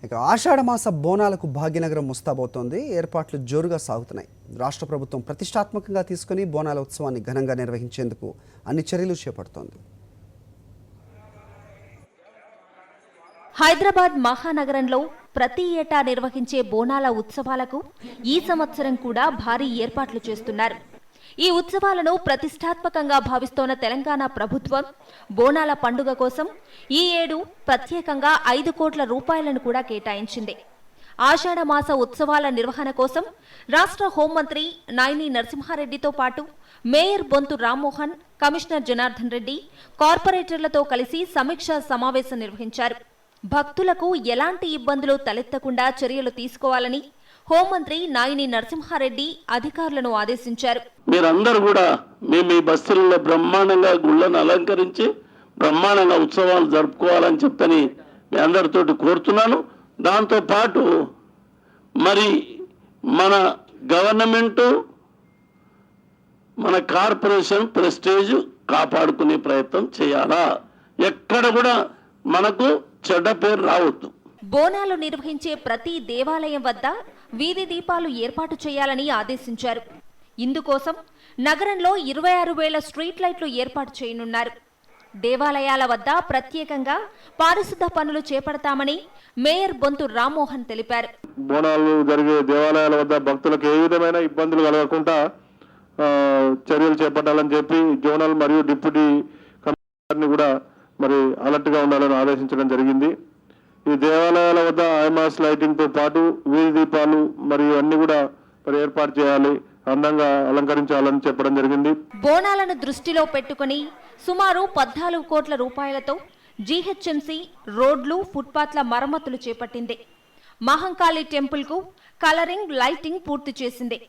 ఇక ఆషాఢమాస బోనాలకు భాగ్యనగరం ముస్తాబవుతోంది. ఏర్పాట్లు జోరుగా సాగుతున్నాయి. రాష్ట్ర ప్రభుత్వం ప్రతిష్టాత్మకంగా తీసుకుని బోనాల ఉత్సవాన్ని ఘనంగా నిర్వహించేందుకు అన్ని చర్యలు చేపడుతోంది. హైదరాబాద్ మహానగరంలో ప్రతి ఏటా నిర్వహించే బోనాల ఉత్సవాలకు ఈ సంవత్సరం కూడా భారీ ఏర్పాట్లు చేస్తున్నారు. ఈ ఉత్సవాలను ప్రతిష్టాత్మకంగా భావిస్తోన్న తెలంగాణ ప్రభుత్వం బోనాల పండుగ కోసం ఈ ఏడు ప్రత్యేకంగా 5 కోట్ల రూపాయలను కూడా కేటాయించింది. ఆషాఢమాస ఉత్సవాల నిర్వహణ కోసం రాష్ట్ర హోంమంత్రి నాయిని నరసింహారెడ్డితో పాటు మేయర్ బొంతు రామ్మోహన్, కమిషనర్ జనార్దన్ రెడ్డి కార్పొరేటర్లతో కలిసి సమీక్షా సమావేశం నిర్వహించారు. భక్తులకు ఎలాంటి ఇబ్బందులు తలెత్తకుండా చర్యలు తీసుకోవాలని హోంమంత్రి నాయిని నరసింహారెడ్డి అధికారులను ఆదేశించారు. మీరందరూ కూడా మీ బస్తీలలో బ్రహ్మాండంగా గుళ్ళను అలంకరించి బ్రహ్మాండంగా ఉత్సవాలు జరుపుకోవాలని చెప్పని మీ అందరితోటి కోరుతున్నాను. దాంతో పాటు మరి మన గవర్నమెంటు మన కార్పొరేషన్ ప్రెస్టేజ్ కాపాడుకునే ప్రయత్నం చేయాలా. ఎక్కడ కూడా మనకు చెడ్డ పేరు రావద్దు. బోనాలు నిర్వహించే ప్రతి దేవాలయం వద్ద వీధి దీపాలు ఏర్పాటు చేయాలని ఆదేశించారు. ఇందుకోసం నగరంలో 26,000 స్ట్రీట్ లైట్లు ఏర్పాటు చేయనున్నారు. దేవాలయాల వద్ద ప్రత్యేకంగా పారిశుద్ధ పనులు చేపడతామని మేయర్ బొంతు రామ్మోహన్ తెలిపారు. బోనాలు జరిగే దేవాలయాల వద్ద భక్తులకు ఏ విధమైన ఇబ్బందులు కలగకుండా చర్యలు చేపట్టాలని చెప్పి జోనల్ మరియు డిప్యూటీ కమిషనర్ని కూడా మరి అలర్ట్ గా ఉండాలని ఆదేశించడం జరిగింది. ఈ దేవాలయాల వద్ద ఐమాస్ లైటింగ్ తో పాటు వీధి దీపాలు మరియు అన్ని కూడా మరి ఏర్పాటు చేయాలి, అందంగా అలంకరించాలని చెప్పడం జరిగింది. బోనాలను దృష్టిలో పెట్టుకుని సుమారు 14 కోట్ల రూపాయలతో జీహెచ్ఎంసీ రోడ్లు, ఫుట్పాత్ల మరమ్మతులు చేపట్టింది. మహంకాళి టెంపుల్ కు కలరింగ్, లైటింగ్ పూర్తి చేసింది.